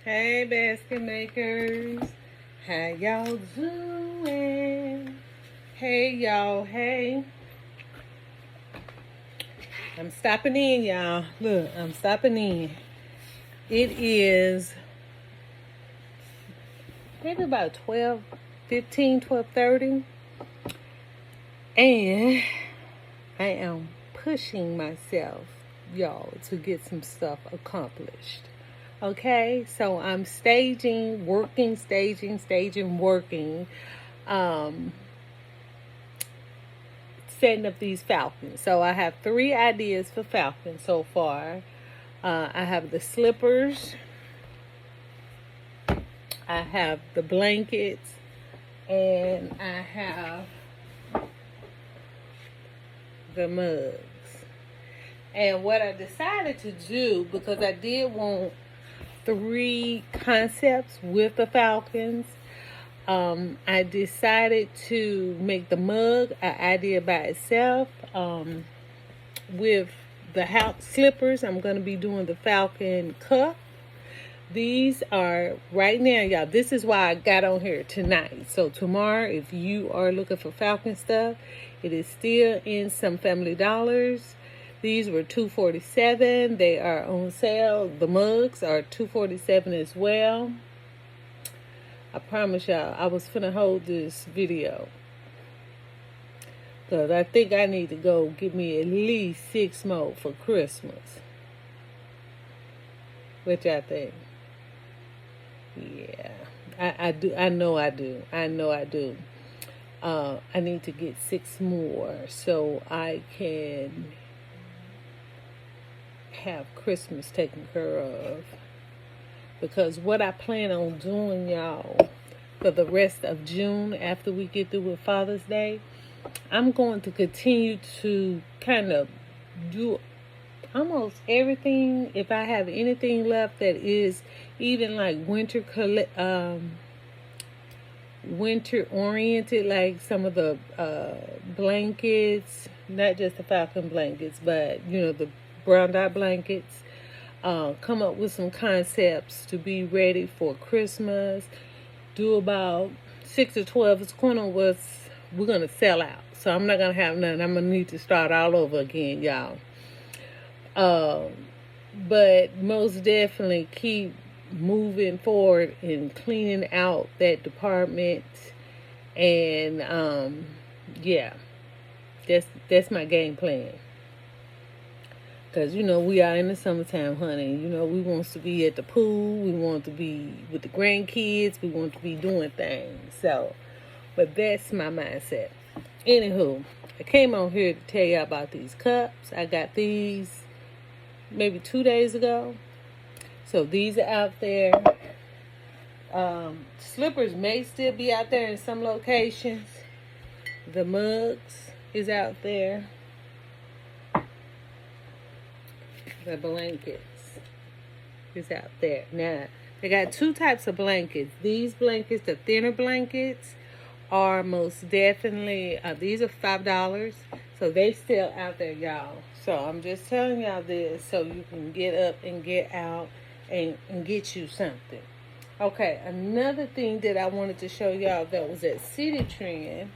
Hey, basket makers. How y'all doing? Hey, y'all. Hey. I'm stopping in, y'all. Look, I'm stopping in. It is maybe about 12:30. And I am pushing myself, y'all, to get some stuff accomplished. Okay, so I'm staging, working, setting up these falcons. So I have 3 ideas for falcons so far. I have the slippers, I have the blankets, and I have the mugs. And what I decided to do, because I did want 3 concepts with the falcons, I decided to make the mug an idea by itself. With the house slippers, I'm going to be doing the falcon cup. These are right now, y'all. This is why I got on here tonight. So tomorrow, if you are looking for falcon stuff, it is still in some Family Dollars. These were $2.47. They are on sale. The mugs are $2.47 as well. I promise y'all, I was finna hold this video, because I think I need to go get me at least 6 more for Christmas. What y'all think? Yeah, I do. I know I do. I need to get 6 more so I can have Christmas taken care of. Because what I plan on doing, y'all, for the rest of June, after we get through with Father's Day, I'm going to continue to kind of do almost everything. If I have anything left that is even like winter oriented, like some of the blankets, not just the falcon blankets, but the brown dot blankets. Come up with some concepts to be ready for Christmas. Do about 6 or 12. It's going on what's we're going to sell out. So I'm not going to have nothing. I'm going to need to start all over again, y'all. But most definitely keep moving forward and cleaning out that department. And, yeah, that's my game plan. Because, we are in the summertime, honey. We want to be at the pool. We want to be with the grandkids. We want to be doing things. So, but that's my mindset. Anywho, I came on here to tell you about these cups. I got these maybe 2 days ago. So these are out there. Slippers may still be out there in some locations. The mugs is out there. The blankets is out there. Now, they got 2 types of blankets. These blankets, the thinner blankets, are most definitely, these are $5. So they still out there, y'all. So I'm just telling y'all this so you can get up and get out and get you something. Okay, another thing that I wanted to show y'all that was at City Trend,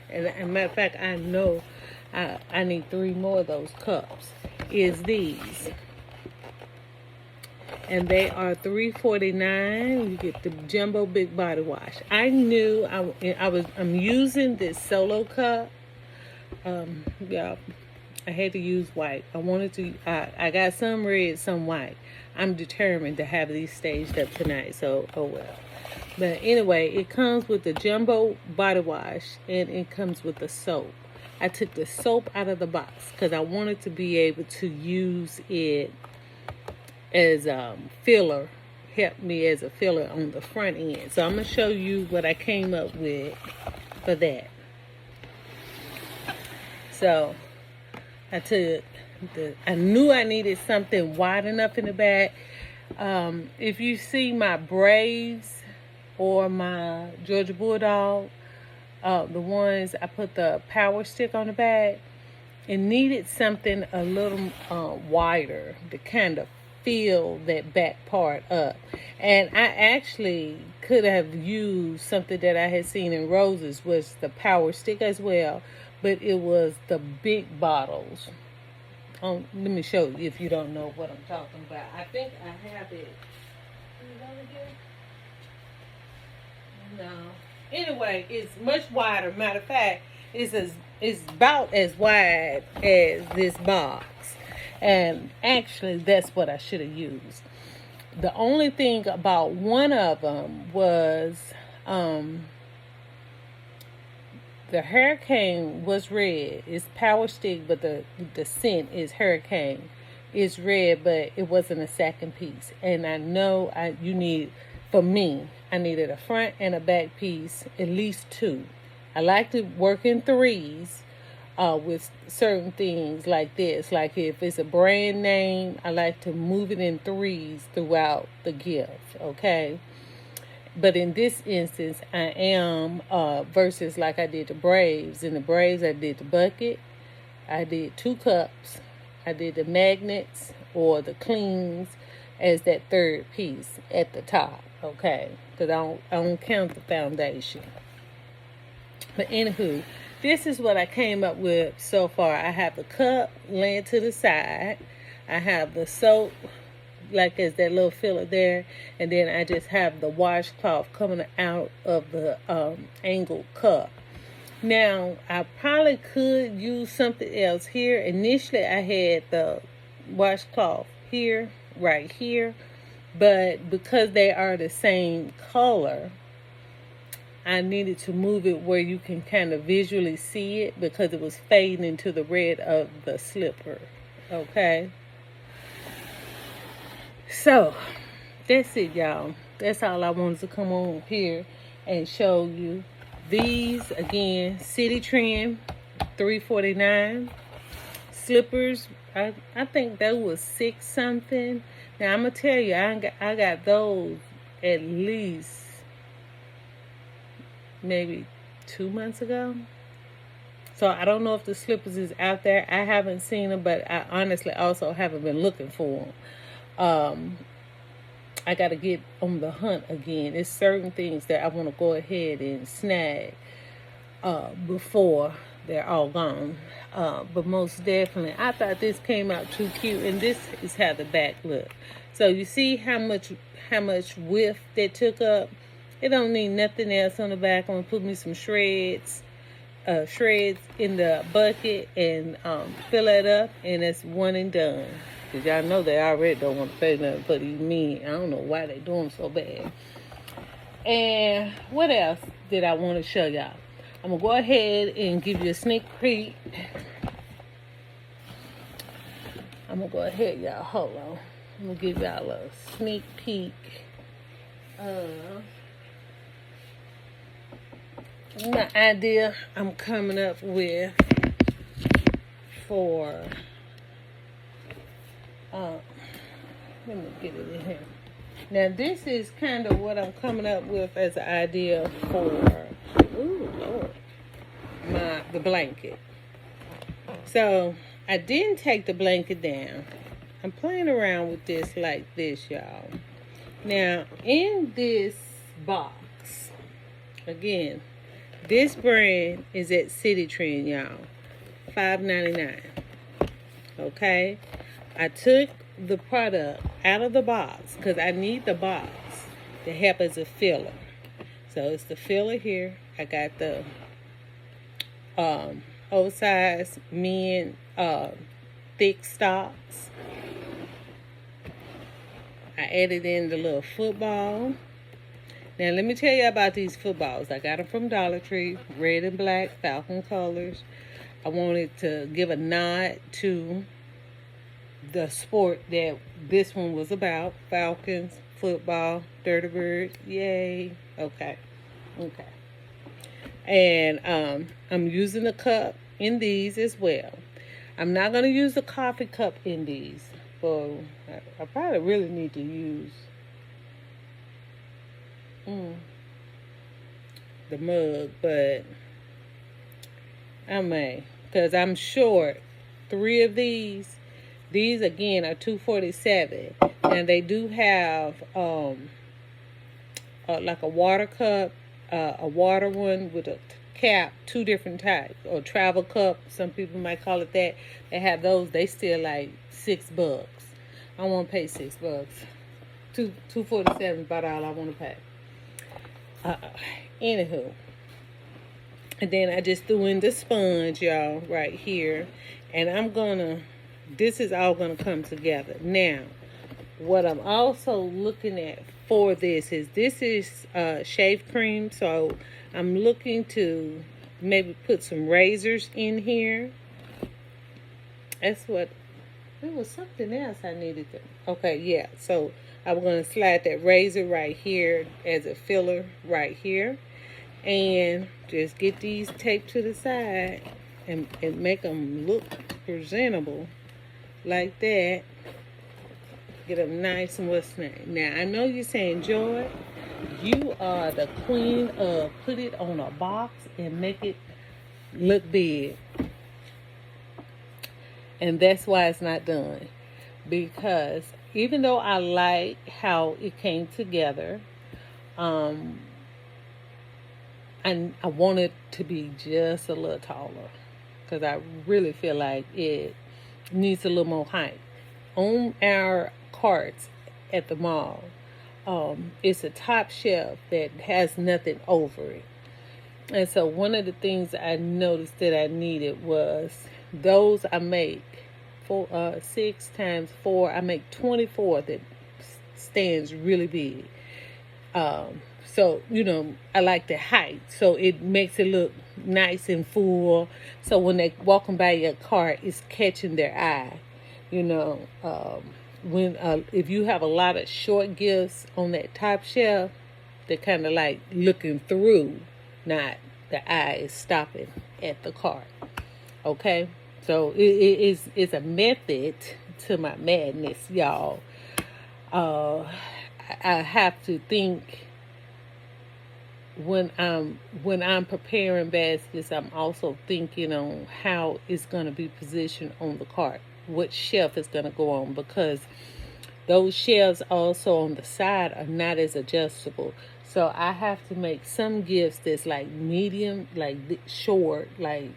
and as a matter of fact, I know I need 3 more of those cups, is these. And they are $3.49. You get the jumbo big body wash. I knew I'm using this solo cup. Yeah, I had to use white. I got some red, some white. I'm determined to have these staged up tonight. So, oh well. But anyway, it comes with the jumbo body wash, and it comes with the soap. I took the soap out of the box because I wanted to be able to use it as filler, help me as a filler on the front end. So I'm going to show you what I came up with for that. So I knew I needed something wide enough in the back. If you see my Braves or my Georgia Bulldog, the ones I put the power stick on the back, it needed something a little wider to kind of fill that back part up. And I actually could have used something that I had seen in Roses, was the power stick as well, but it was the big bottles. Let me show you if you don't know what I'm talking about. I think I have it. Is it over here? No. Anyway, it's much wider. Matter of fact, it's about as wide as this box. And actually, that's what I should have used. The only thing about one of them was the Hurricane was red. It's power stick, but the scent is Hurricane. It's red, but it wasn't a second piece. And I know you need, for me, I needed a front and a back piece, at least two. I like to work in threes with certain things like this. Like if it's a brand name, I like to move it in threes throughout the gift, okay? But in this instance, I am, versus like I did the Braves. In the Braves, I did the bucket. I did 2 cups. I did the magnets or the cleans as that third piece at the top, okay? Because I don't count the foundation. But anywho, this is what I came up with so far. I have the cup laying to the side. I have the soap, like as that little filler there, and then I just have the washcloth coming out of the angled cup. Now, I probably could use something else here. Initially, I had the washcloth here, right here, but because they are the same color, I needed to move it where you can kind of visually see it because it was fading into the red of the slipper, okay? So, that's it, y'all. That's all I wanted to come on here and show you. These, again, City Trend, $3.49. Slippers, I think that was $6 something. Now, I'm going to tell you, I got those at least maybe 2 months ago. So, I don't know if the slippers is out there. I haven't seen them, but I honestly also haven't been looking for them. I got to get on the hunt again. There's certain things that I want to go ahead and snag before they're all gone. But most definitely, I thought this came out too cute. And this is how the back look. So you see how much width that took up? It don't need nothing else on the back. I'm going to put me some shreds in the bucket and fill it up. And it's one and done. Because y'all know they already don't want to pay nothing for these men. I don't know why they doing so bad. And what else did I want to show y'all? I'm going to go ahead and give you a sneak peek. I'm going to go ahead, y'all. Hold on. I'm going to give y'all a sneak peek of my idea I'm coming up with for... let me get it in here. Now, this is kind of what I'm coming up with as an idea for, ooh, Lord, the blanket. So, I didn't take the blanket down. I'm playing around with this like this, y'all. Now, in this box, again, this brand is at City Trend, y'all. $5.99. Okay? I took the product out of the box because I need the box to help as a filler. So it's the filler here. I got the oversized men thick stocks. I added in the little football. Now let me tell you about these footballs. I got them from Dollar Tree, red and black, Falcon colors. I wanted to give a nod to the sport that this one was about. Falcons, football, Dirty Bird, yay. Okay. And I'm using the cup in these as well. I'm not going to use the coffee cup in these. So I probably really need to use the mug, but I may, because I'm short 3 of these. These again are $2.47, and they do have like a water cup, a water one with a cap, two different types, or travel cup. Some people might call it that. They have those. They still like $6. I won't pay $6. $2.47 is about all I want to pay. Anywho, and then I just threw in the sponge, y'all, right here, and I'm gonna. This is all gonna come together now. What I'm also looking at for this is shave cream, so I'm looking to maybe put some razors in here. That's what. There was something else I needed to. Okay, yeah. So I'm going to slide that razor right here as a filler right here. And just get these taped to the side and make them look presentable like that. Get them nice and what's name. Now, I know you're saying, Joy, you are the queen of put it on a box and make it look big. And that's why it's not done. Because even though I like how it came together, I want it to be just a little taller. Because I really feel like it needs a little more height. On our carts at the mall, it's a top shelf that has nothing over it. And so one of the things I noticed that I needed was those I make 6 times 4. I make 24 that stands really big. So, I like the height. So it makes it look nice and full. So when they walking by your cart, it's catching their eye. If you have a lot of short gifts on that top shelf, they're kind of like looking through, not the eye is stopping at the cart. Okay, so it's a method to my madness, y'all. I have to think when I'm preparing baskets. I'm also thinking on how it's going to be positioned on the cart, what shelf is going to go on, because those shelves also on the side are not as adjustable. So I have to make some gifts that's like medium, like short, like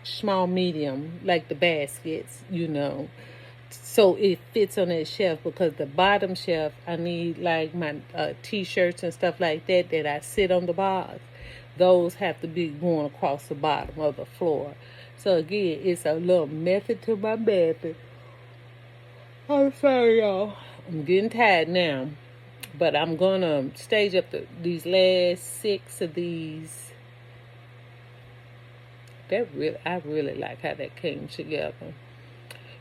small, medium, like the baskets, so it fits on that shelf. Because the bottom shelf, I need like my t-shirts and stuff like that I sit on the box. Those have to be going across the bottom of the floor. So again, it's a little method to my method. I'm sorry, y'all. I'm getting tired now. But I'm going to stage up these last 6 of these. I really like how that came together.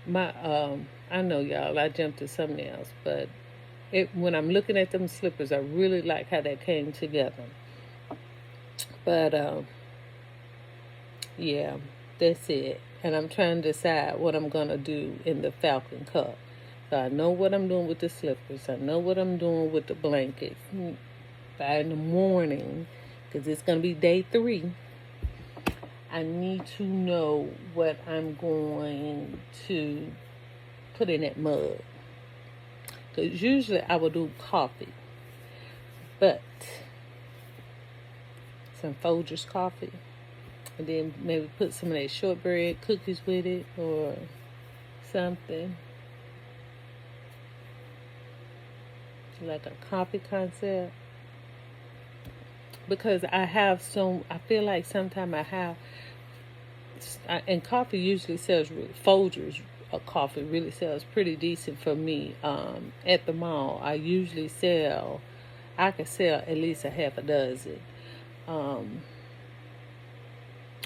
I know, y'all, I jumped to something else. But when I'm looking at them slippers, I really like how that came together. But, yeah, that's it. And I'm trying to decide what I'm going to do in the Falcon cup. So I know what I'm doing with the slippers. I know what I'm doing with the blankets. By in the morning, because it's going to be day 3, I need to know what I'm going to put in that mug. Because usually I will do coffee. But some Folgers coffee. And then maybe put some of that shortbread cookies with it or something. Like a coffee concept. Because I feel like sometimes and coffee usually sells, Folgers coffee really sells pretty decent for me. At the mall, I could sell at least a half a dozen.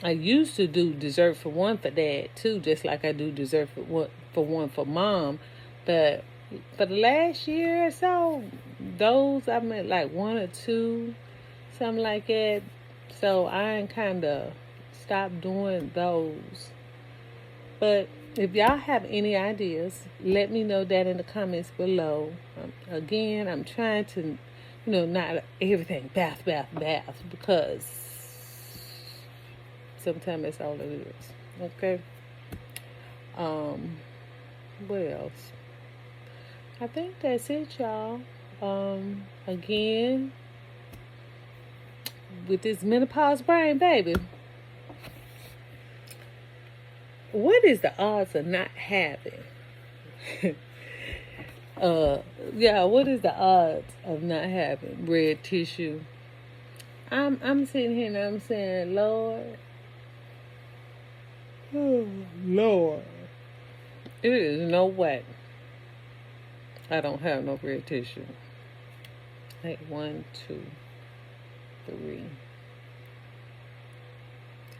I used to do dessert for one for Dad too, just like I do dessert for one for Mom. But for the last year or so, those I made like 1 or 2, something like that. So I kind of stopped doing those. But if y'all have any ideas, let me know that in the comments below. Again, I'm trying to, not everything bath, because sometimes that's all it is. Okay. What else? I think that's it, y'all. Again, with this menopause brain, baby, what is the odds of not having? Yeah, what is the odds of not having red tissue? I'm sitting here and I'm saying, Lord, oh Lord, there is no way I don't have no red tissue. Like 1, 2, 3.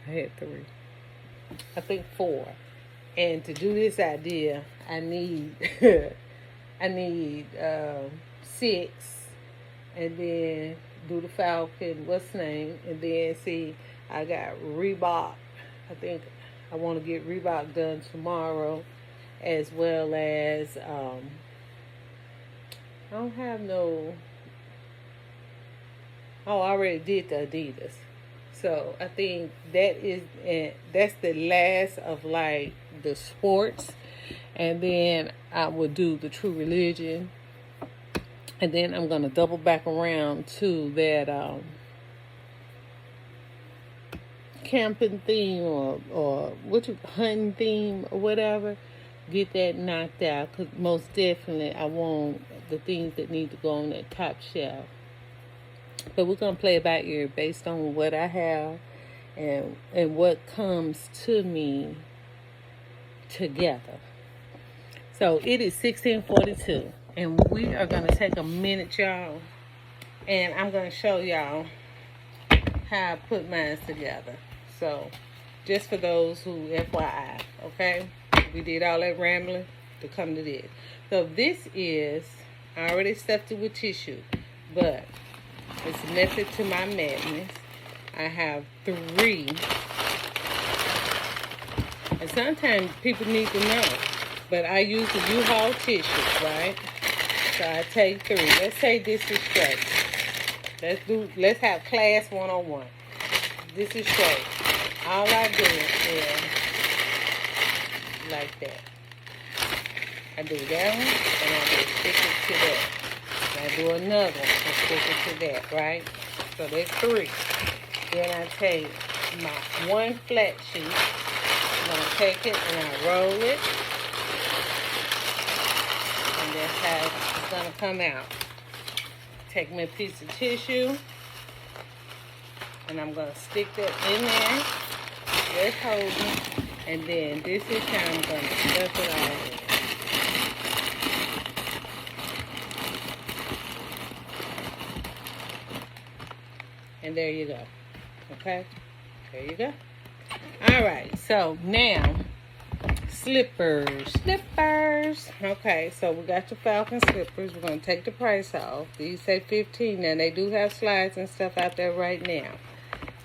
I had 3. I think 4. And to do this idea, I need I need 6, and then do the Falcon, what's the name, and then see, I got Reebok. I think I want to get Reebok done tomorrow, as well as I don't have no. Oh, I already did the Adidas. So I think that's the last of like the sports, and then I will do the True Religion, and then I'm gonna double back around to that camping theme or hunting theme or whatever. Get that knocked out, because most definitely I want the things that need to go on that top shelf. But we're going to play it by ear based on what I have and what comes to me together. So it is 16:42, and we are going to take a minute, y'all, and I'm going to show y'all how I put mine together. So just for those who FYI, okay? We did all that rambling to come to this. So this is, I already stuffed it with tissue, but it's method to my madness. I have 3. And sometimes people need to know. But I use the U-Haul tissue, right? So I take 3. Let's say this is straight. Let's have class 101. This is straight. All I do is like that. I do that one, and I just stick it to that. I do another one and stick it to that, right? So that's 3. Then I take my 1 flat sheet. I'm going to take it and I roll it. And that's how it's going to come out. Take me a piece of tissue. And I'm going to stick that in there. That's holding. And then this is how I'm going to stuff it all in. And there you go. Okay? There you go. Alright, so now, slippers. Okay, so we got your Falcon slippers. We're going to take the price off. These say $15. Now, they do have slides and stuff out there right now.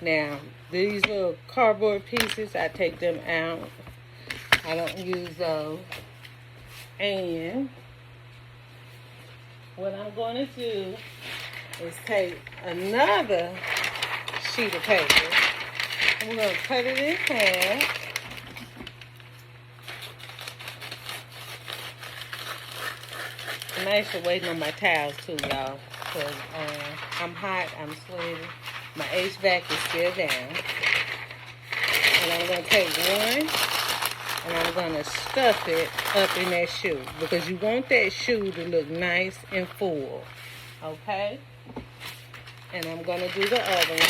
Now, these little cardboard pieces, I take them out. I don't use those. And what I'm going to do is take another sheet of paper. And we're going to cut it in half. I'm actually waiting on my towels too, y'all, because I'm hot, I'm sweaty. My HVAC is still down. And I'm going to take one, and I'm going to stuff it up in that shoe, because you want that shoe to look nice and full. Okay? And I'm going to do the other one.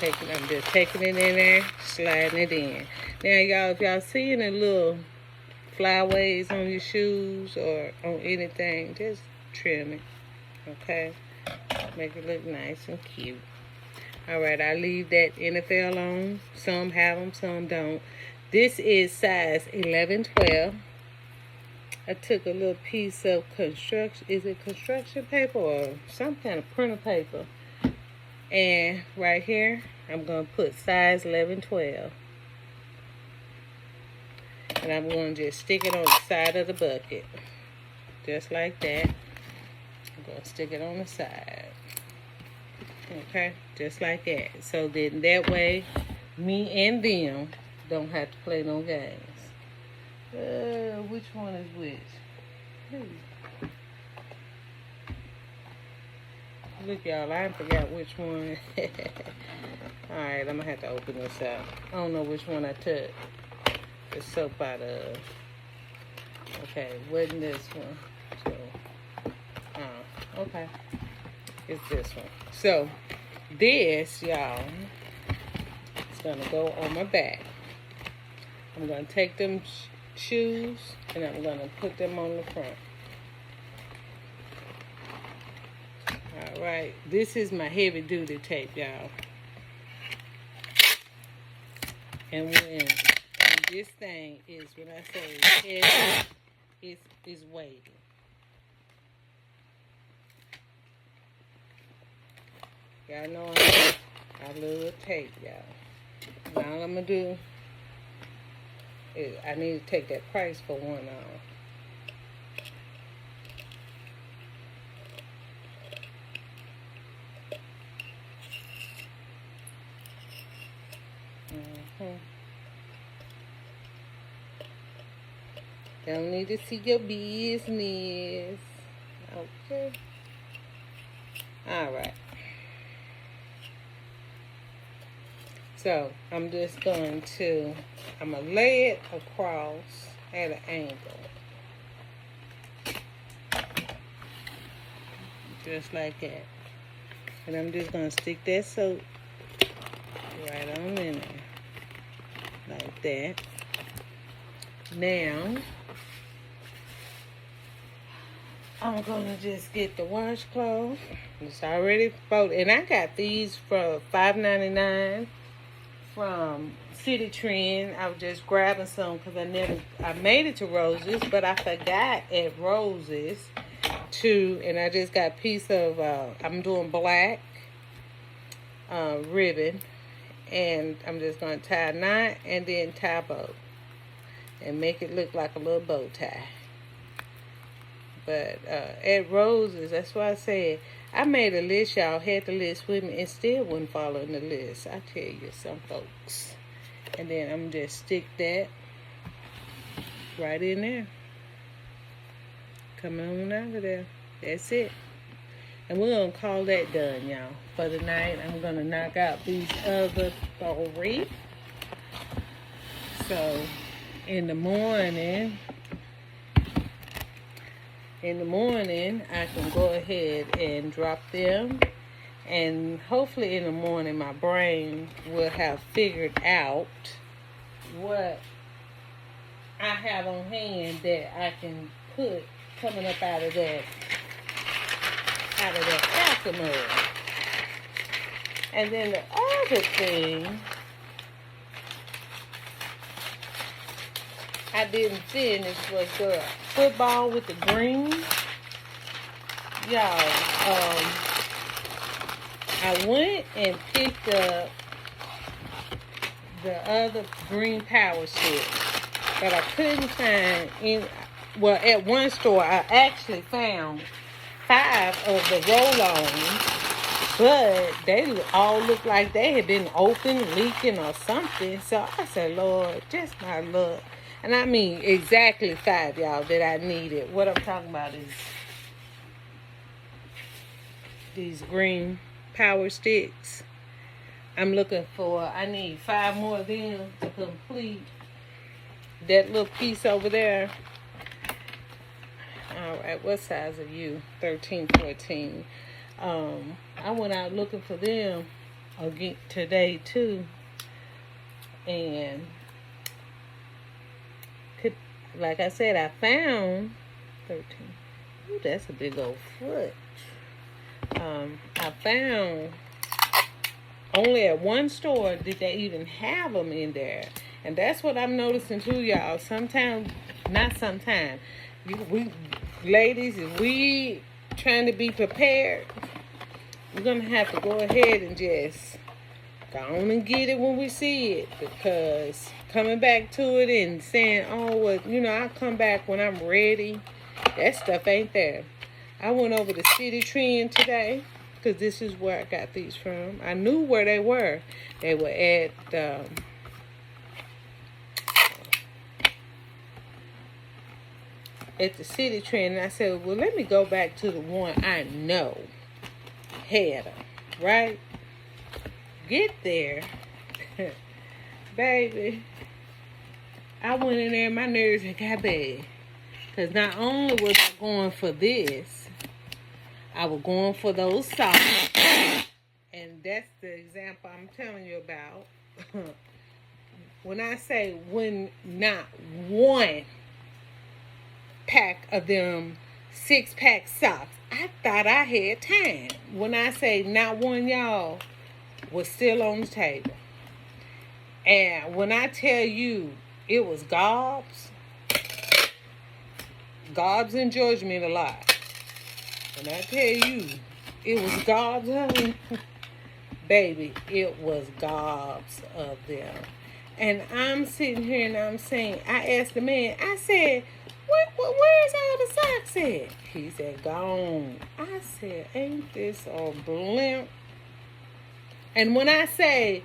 I'm just taking it in there, sliding it in. Now, y'all, if y'all seeing the little flyaways on your shoes or on anything, just trim it, okay? Make it look nice and cute. All right, I leave that NFL on. Some have them, some don't. This is size 11-12. I took a little piece of construction paper or some kind of printer paper? And right here, I'm going to put size 11-12. And I'm going to just stick it on the side of the bucket. Just like that. I'm going to stick it on the side. Okay? Just like that. So then that way, me and them don't have to play no games. Which one is which? Look, y'all, I forgot which one. Alright, I'm going to have to open this up. I don't know which one I took the soap out of. Okay, wasn't this one. So, okay. It's this one. So, this, y'all, is going to go on my back. I'm going to take them shoes, and I'm going to put them on the front. Alright, this is my heavy duty tape, y'all. And this thing is, when I say heavy, it's weighty. Y'all know I love tape, y'all. Now all I'm going to do is I need to take that price for one off. Don't need to see your business. Okay. Alright. So, I'm just going to lay it across at an angle. Just like that. And I'm just going to stick that soap right on in there. Like that. Now, I'm going to just get the washcloth. It's already folded. And I got these for $5.99 from City Trend. I was just grabbing some because I made it to Rose's, but I forgot at Rose's too. And I just got a piece of, I'm doing black ribbon. And I'm just going to tie a knot and then tie a bow. And make it look like a little bow tie. But at Rose's, that's why I said, I made a list, y'all, had the list with me, and still wasn't following the list. I tell you, some folks. And then I'm just stick that right in there. Coming on out of there. That's it. And we're going to call that done, y'all. For the night, I'm going to knock out these other 3. So, in the morning, I can go ahead and drop them. And hopefully in the morning, my brain will have figured out what I have on hand that I can put coming up out of that Falcon. And then the other thing I didn't finish was the football with the green. Y'all, I went and picked up the other green power stick, but I couldn't find any. Well, at one store, I actually found 5 of the roll-ons, but they all looked like they had been open, leaking, or something. So I said, Lord, just my luck. And I mean exactly 5, y'all, that I needed. What I'm talking about is these green power sticks. I'm looking for, I need 5 more of them to complete that little piece over there. Alright, what size are you? 13, 14. I went out looking for them again today too. And like I said, I found 13. Ooh, that's a big old foot. I found only at one store did they even have them in there. And that's what I'm noticing too, y'all. Sometimes, not sometimes, we ladies, if we trying to be prepared, we're going to have to go ahead and just go on and get it when we see it. Because coming back to it and saying, oh, well, you know, I'll come back when I'm ready, that stuff ain't there. I went over to City Trend today because this is where I got these from. I knew where they were. They were at the City Trend, and I said, well, let me go back to the one I know had them, right? Get there, baby. I went in there, my nerves had got bad. Because not only was I going for this, I was going for those socks. And that's the example I'm telling you about. When I say when not one pack of them 6-pack socks, I thought I had time. When I say not one, y'all, was still on the table. And when I tell you it was gobs in Georgia mean a lot. When I tell you it was gobs, honey, baby, it was gobs of them. And I'm sitting here and I'm saying, I asked the man, I said, where's all the socks at? He said, gone. I said, ain't this a blimp? And when I say,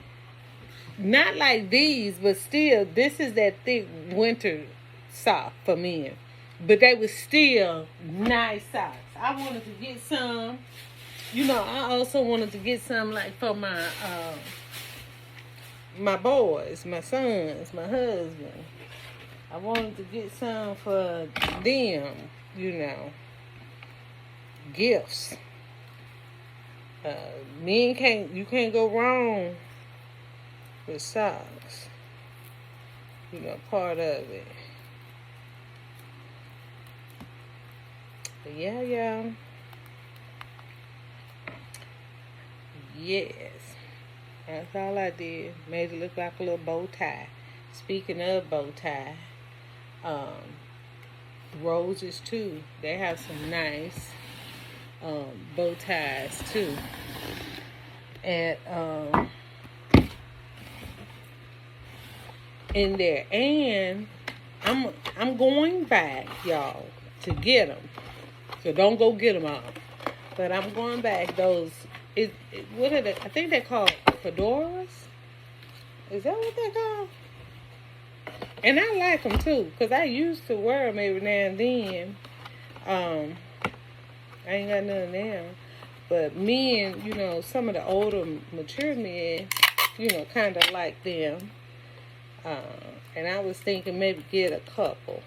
not like these, but still, this is that thick winter sock for men. But they were still nice socks. I wanted to get some. You know, I also wanted to get some like for my my boys, my sons, my husband. I wanted to get some for them, you know, gifts. Men you can't go wrong with socks. You know, part of it. But yeah, y'all. Yes. That's all I did. Made it look like a little bow tie. Speaking of bow tie, roses too. They have some nice bow ties too. And in there. And I'm going back, y'all, to get them. So don't go get them all. But I'm going back. Those, what are they? I think they're called fedoras. Is that what they're called? And I like them too, because I used to wear them every now and then. I ain't got none now. But men, you know, some of the older, mature men, you know, kind of like them. And I was thinking maybe get a couple.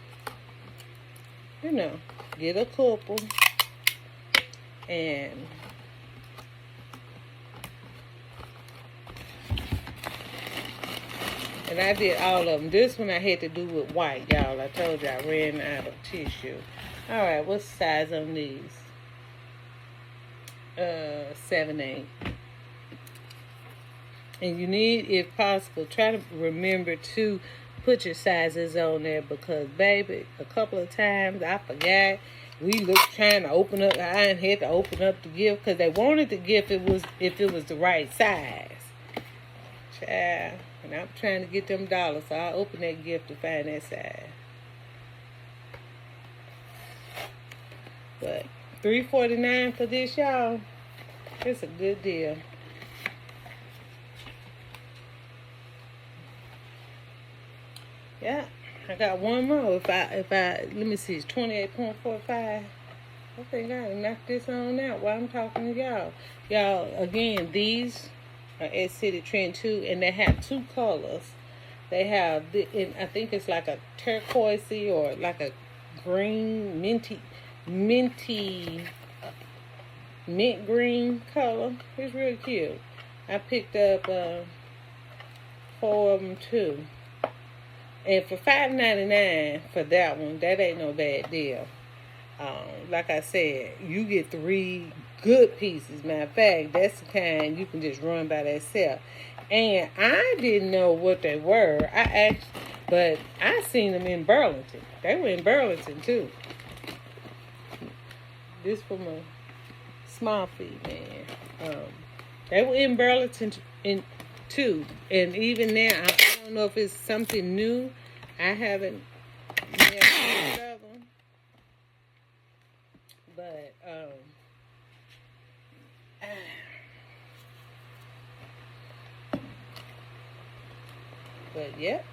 You know, get a couple. And I did all of them. This one I had to do with white, y'all. I told you I ran out of tissue. All right, what's the size on these? 7/8. And you need, if possible, try to remember to put your sizes on there, because, baby, a couple of times I forgot. We looked trying to open up. I had to open up the gift because they wanted the gift if it was the right size. Child, and I'm trying to get them dollars, so I'll open that gift to find that size. But $3.49 for this, y'all. It's a good deal. Yeah, I got one more. If I let me see, it's 28.45. I think I can knock this on out while I'm talking to y'all. Y'all, again, these are at City Trend too, and they have two colors. They have, I think it's like a turquoisey or like a green, mint green color. It's really cute. I picked up 4 of them too. And for $5.99 for that one, that ain't no bad deal. Like I said, you get 3 good pieces. Matter of fact, that's the kind you can just run by themselves. And I didn't know what they were. But I seen them in Burlington. They were in Burlington too. This for my small feet, man. They were in Burlington too. And even now, I don't know if it's something new. I haven't never heard of them. But But yep,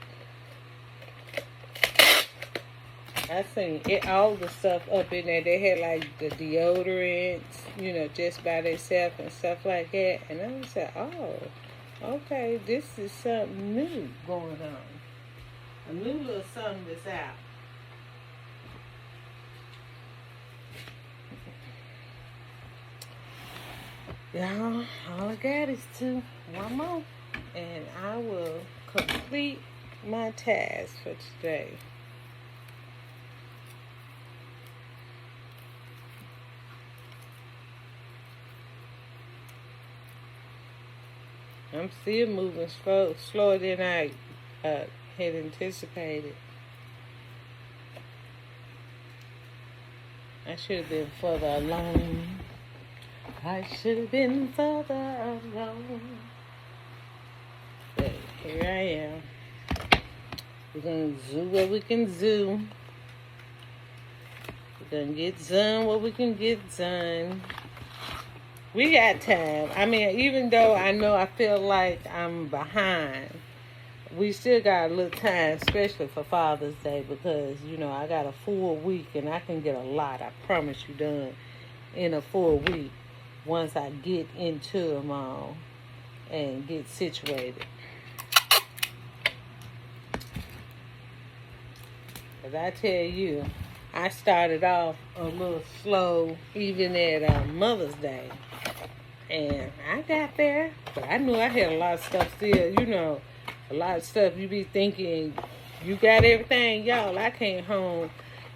I seen it, all the stuff up in there. They had like the deodorants, just by themselves and stuff like that. And I was like, oh, okay, this is something new going on. A new little something that's out. Y'all, all I got is one more, and I will complete my task for today. I'm still moving slower than I had anticipated. I should have been further along. I should have been further along. But here I am. We're going to zoo what we can zoo. We're going to get done what we can get done. We got time. I mean, even though I feel like I'm behind, we still got a little time, especially for Father's Day, because, I got a full week and I can get a lot, I promise you, done in a full week once I get into them all and get situated. As I tell you, I started off a little slow even at Mother's Day. And I got there, but I knew I had a lot of stuff still, a lot of stuff you be thinking, you got everything. Y'all, I came home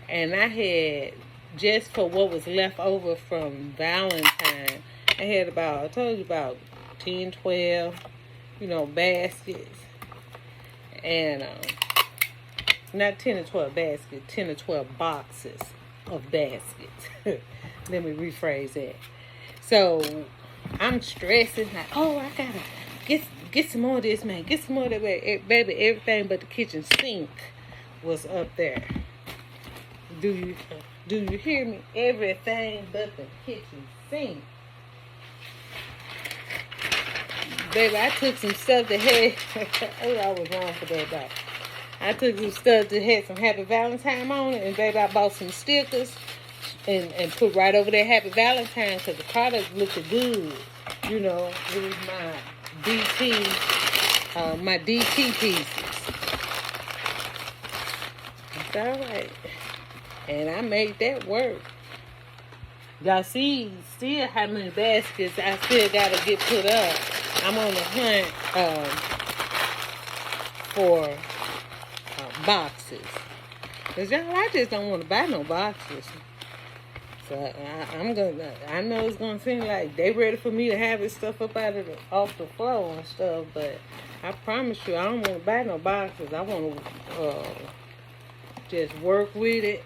and I had, just for what was left over from Valentine, I had I told you about 10, 12, baskets. And, not 10 or 12 baskets, 10 or 12 boxes of baskets. Let me rephrase that. So, I'm stressing, like, oh, I gotta get some more of this, man. Get some more of that, baby. Everything but the kitchen sink was up there. Do you hear me? Everything but the kitchen sink. Baby, I took some stuff that had, I was wrong for that, though. I took some stuff that had some Happy Valentine on it, and baby, I bought some stickers and put right over there Happy Valentine, because the products looked good, with my DT pieces. It's all right. And I made that work. Y'all see still how many baskets I still got to get put up. I'm on the hunt for boxes. Because y'all, I just don't want to buy no boxes. So I know it's going to seem like they ready for me to have this stuff up off the floor and stuff, but I promise you, I don't want to buy no boxes. I want to just work with it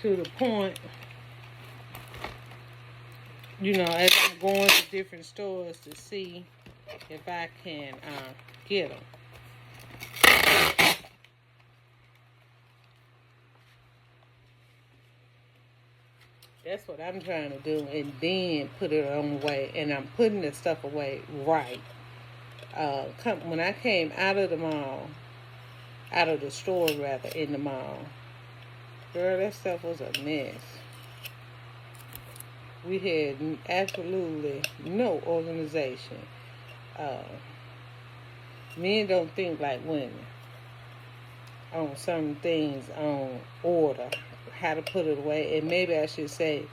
to the point, as I'm going to different stores to see if I can get them. That's what I'm trying to do, and then put it on the way. And I'm putting the stuff away right. When I came out of the store rather, in the mall, girl, that stuff was a mess. We had absolutely no organization. Men don't think like women on some things on order, how to put it away. And maybe I should say,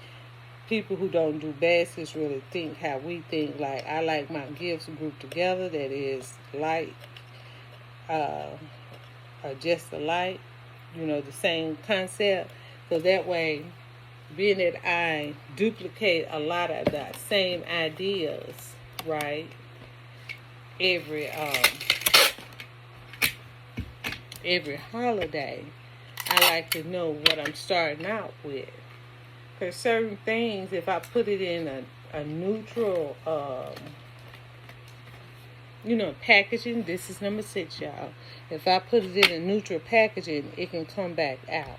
people who don't do baskets really think how we think. Like, I like my gifts grouped together, that is light, just alike, the same concept. So that way, being that I duplicate a lot of the same ideas, right, every holiday, I like to know what I'm starting out with. Because certain things, if I put it in a neutral, packaging, this is number 6, y'all. If I put it in a neutral packaging, it can come back out.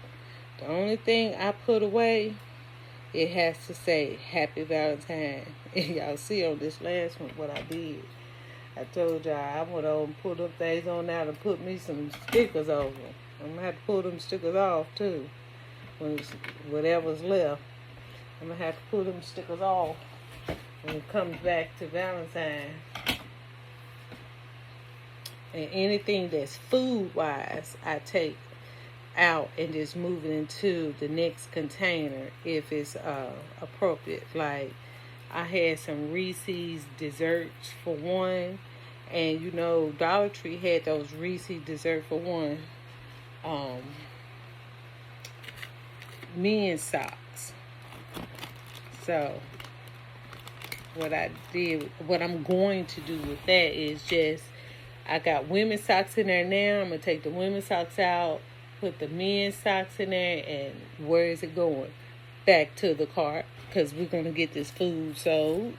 The only thing I put away, it has to say Happy Valentine. And y'all see on this last one what I did. I told y'all I went over and put them things on out and put me some stickers over. I'm gonna have to pull them stickers off too. When it's whatever's left, I'm gonna have to pull them stickers off when it comes back to Valentine's. And anything that's food wise, I take out and just move it into the next container if it's appropriate. Like I had some Reese's desserts for one, and you know Dollar Tree had those Reese's dessert for one men's socks. So what I'm going to do with that is just, I got women's socks in there now. I'm gonna take the women's socks out, put the men's socks in there, and where is it going? Back to the cart, because we're gonna get this food sold.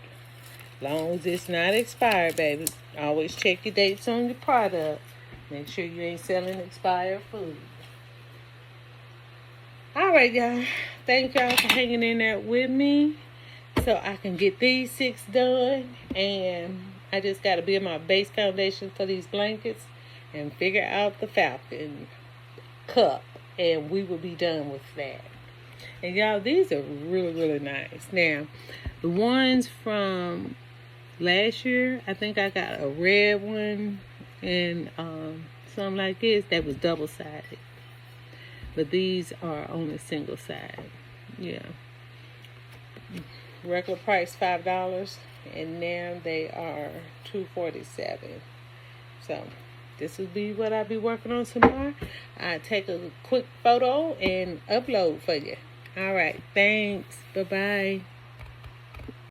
Long as it's not expired, baby. Always check your dates on your product. Make sure you ain't selling expired food. Alright, y'all. Thank y'all for hanging in there with me so I can get these 6 done. And I just got to build my base foundation for these blankets and figure out the Falcon cup. And we will be done with that. And y'all, these are really, really nice. Now, the ones from last year, I think I got a red one and something like this that was double-sided. But these are on a single side. Yeah. Regular price $5, and now they are $2.47. So this will be what I'll be working on tomorrow. I take a quick photo and upload for you. All right. Thanks. Bye-bye.